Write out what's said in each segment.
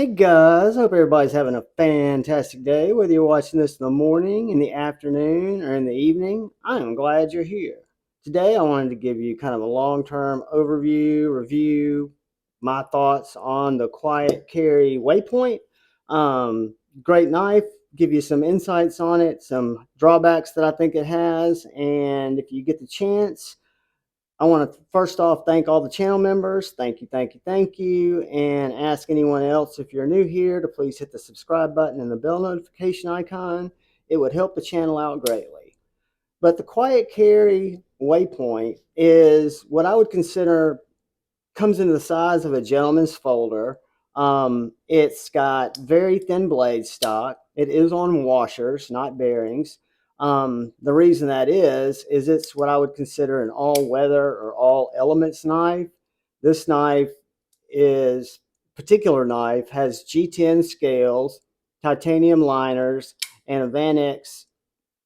Hey guys, hope everybody's having a fantastic day, whether you're watching this in the morning, in the afternoon, or in the evening. I am glad you're here. Today I wanted to give you kind of a long-term overview, review, my thoughts on the Quiet Carry Waypoint. Great knife, give you some insights on it, some drawbacks that I think it has, and if you get the chance, I want to first off thank all the channel members. Thank you, thank you, thank you. And ask anyone else, if you're new here, to please hit the subscribe button and the bell notification icon. It would help the channel out greatly. But the Quiet Carry Waypoint is what I would consider comes into the size of a gentleman's folder. It's got very thin blade stock. It is on washers, not bearings. The reason that is it's what I would consider an all-weather or all-elements knife. This knife is particular knife has G10 scales, titanium liners, and a Vanax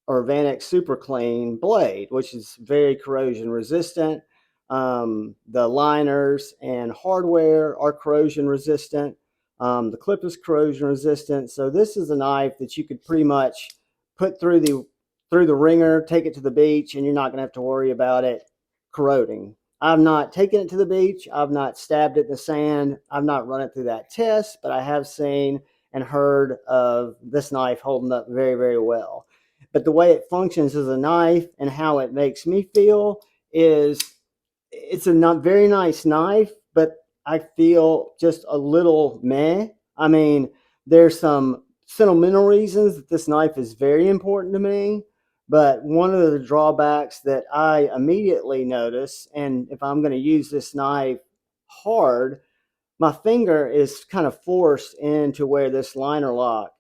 SuperClean blade, which is very corrosion resistant. The liners and hardware are corrosion resistant. The clip is corrosion resistant. So this is a knife that you could pretty much put through the ringer, take it to the beach, and you're not going to have to worry about it corroding. I've not taken it to the beach. I've not stabbed it in the sand. I've not run it through that test, but I have seen and heard of this knife holding up very, very well. But the way it functions as a knife and how it makes me feel is it's a not very nice knife, but I feel just a little meh. I mean, there's some sentimental reasons that this knife is very important to me, but one of the drawbacks that I immediately notice, and if I'm going to use this knife hard, my finger is kind of forced into where this liner lock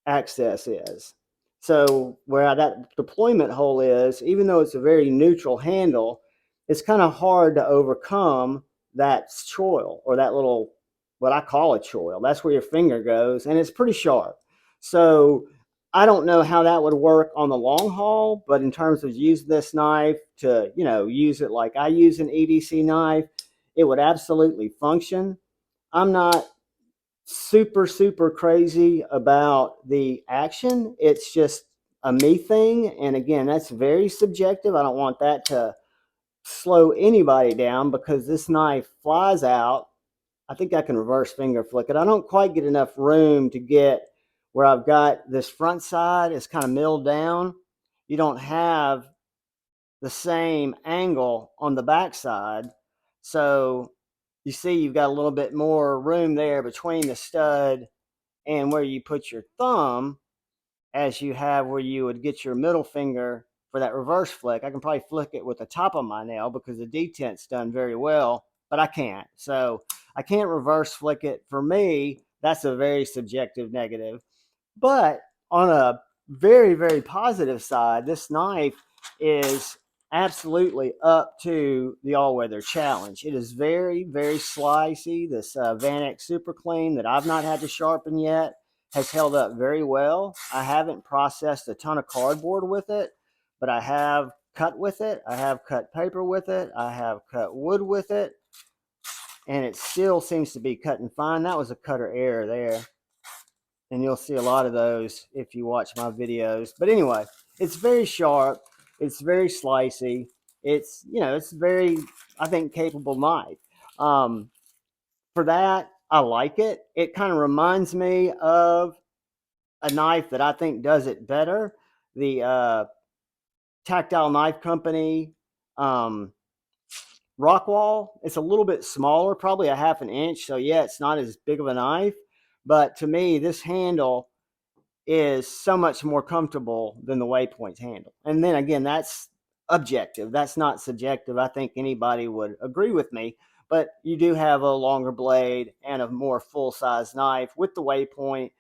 access is. So where that deployment hole is, even though it's a very neutral handle, it's kind of hard to overcome that choil, or that little, what I call a choil. That's where your finger goes, and it's pretty sharp. So I don't know how that would work on the long haul, but in terms of using this knife to, use it like I use an EDC knife, it would absolutely function. I'm not super crazy about the action. It's just a me thing, and again, that's very subjective. I don't want that to slow anybody down because this knife flies out. I think I can reverse finger flick it. I don't quite get enough room to get where I've got this front side is kind of milled down. You don't have the same angle on the back side, so you see you've got a little bit more room there between the stud and where you put your thumb, as you have where you would get your middle finger for that reverse flick. I can probably flick it with the top of my nail because the detent's done very well, but I can't. So I can't reverse flick it. For me, that's a very subjective negative. But on a very positive side, this knife is absolutely up to the all-weather challenge. It is very slicey. This Vanax Super Clean that I've not had to sharpen yet has held up very well. I haven't processed a ton of cardboard with it, but I have cut with it. I have cut paper with it. I have cut wood with it, and it still seems to be cutting fine. That was a cutter error there, and you'll see a lot of those if you watch my videos. But anyway, it's very sharp. It's very slicey. It's very, I think, capable knife. For that, I like it. It kind of reminds me of a knife that I think does it better. The Tactile Knife Company Rockwall. It's a little bit smaller, probably a half an inch. So yeah, it's not as big of a knife. But to me, this handle is so much more comfortable than the Waypoint's handle. And then again, that's objective. That's not subjective. I think anybody would agree with me. But you do have a longer blade and a more full-size knife with the Waypoint.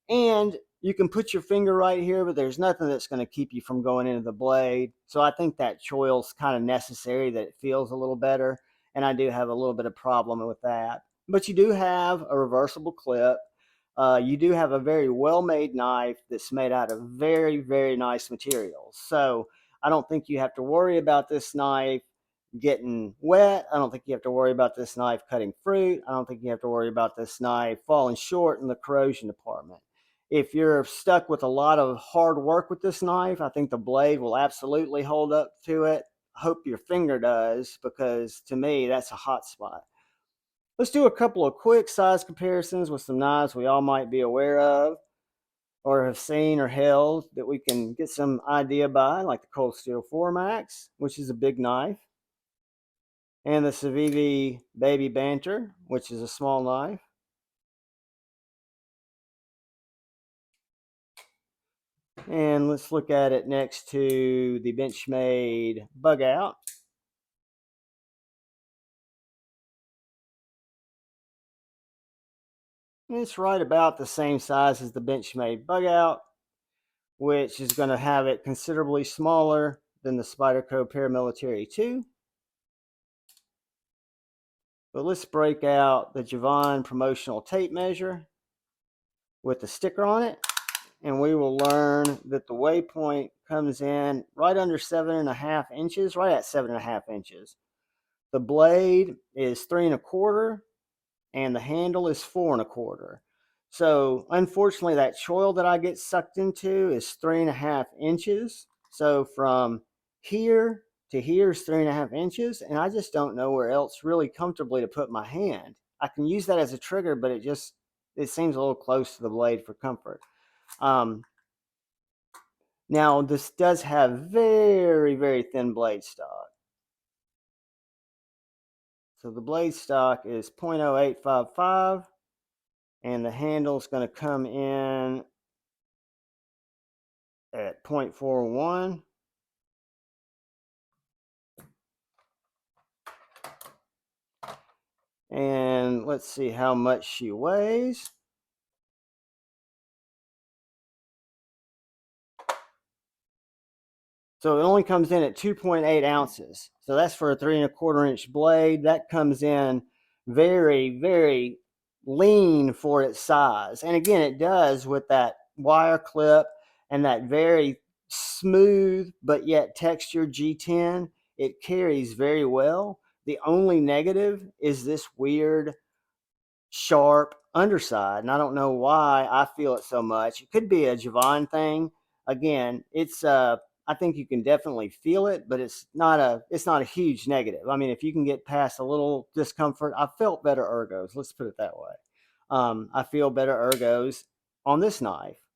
And you can put your finger right here, but there's nothing that's going to keep you from going into the blade. So I think that choil's kind of necessary, that it feels a little better. And I do have a little bit of problem with that. But you do have a reversible clip. You do have a very well-made knife that's made out of very nice materials. So I don't think you have to worry about this knife getting wet. I don't think you have to worry about this knife cutting fruit. I don't think you have to worry about this knife falling short in the corrosion department. If you're stuck with a lot of hard work with this knife, I think the blade will absolutely hold up to it. I hope your finger does, because to me, that's a hot spot. Let's do a couple of quick size comparisons with some knives we all might be aware of or have seen or held that we can get some idea by, like the Cold Steel 4 Max, which is a big knife, and the Civivi Baby Banter, which is a small knife. And let's look at it next to the Benchmade Bug Out. It's right about the same size as the Benchmade Bug Out, which is going to have it considerably smaller than the Spyderco Paramilitary 2. But let's break out the Javon promotional tape measure with the sticker on it, and we will learn that the waypoint comes in right under 7.5 inches, right at 7.5 inches. The blade is 3 1/4, and the handle is 4 1/4. So unfortunately, that choil that I get sucked into is 3.5 inches. So from here to here is 3.5 inches, and I just don't know where else really comfortably to put my hand. I can use that as a trigger, but it seems a little close to the blade for comfort. Now this does have very, very thin blade stock. So the blade stock is 0.0855, and the handle is going to come in at 0.41. And let's see how much she weighs. So it only comes in at 2.8 ounces. So that's for a 3 1/4 inch blade. That comes in very, very lean for its size. And again, it does with that wire clip and that very smooth but yet textured G10. It carries very well. The only negative is this weird sharp underside, and I don't know why I feel it so much. It could be a Javon thing. Again, it's I think you can definitely feel it, but it's not a huge negative. I mean, if you can get past a little discomfort, I felt better ergos. Let's put it that way. I feel better ergos on this knife.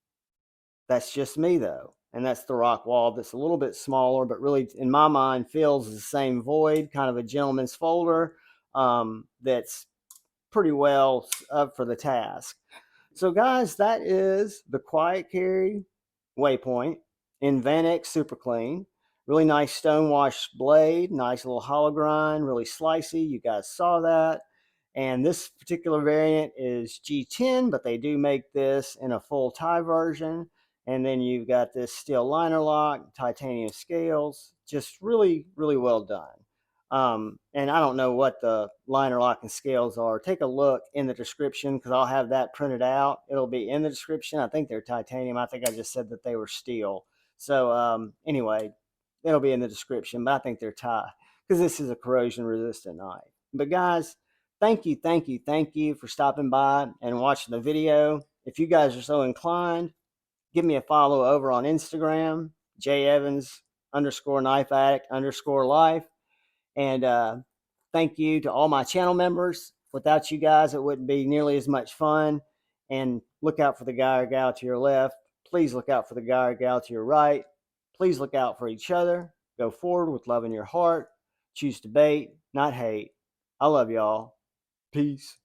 That's just me though, and that's the Rockwall. That's a little bit smaller, but really in my mind fills the same void, kind of a gentleman's folder. That's pretty well up for the task. So guys, that is the Quiet Carry Waypoint in Vanax SuperClean. Really nice stonewash blade, nice little hollow grind, really slicey. You guys saw that. And this particular variant is G10, but they do make this in a full tie version. And then you've got this steel liner lock, titanium scales, just really, really well done. And I don't know what the liner lock and scales are. Take a look in the description, because I'll have that printed out. It'll be in the description. I think they're titanium. I think I just said that they were steel. So anyway, it'll be in the description, but I think they're tie, because this is a corrosion resistant knife. But guys, thank you, thank you, thank you for stopping by and watching the video. If you guys are so inclined, give me a follow over on Instagram, jevans_knife_addict_life. And thank you to all my channel members. Without you guys, it wouldn't be nearly as much fun. And look out for the guy or gal to your left. Please look out for the guy or gal to your right. Please look out for each other. Go forward with love in your heart. Choose to bait, not hate. I love y'all. Peace.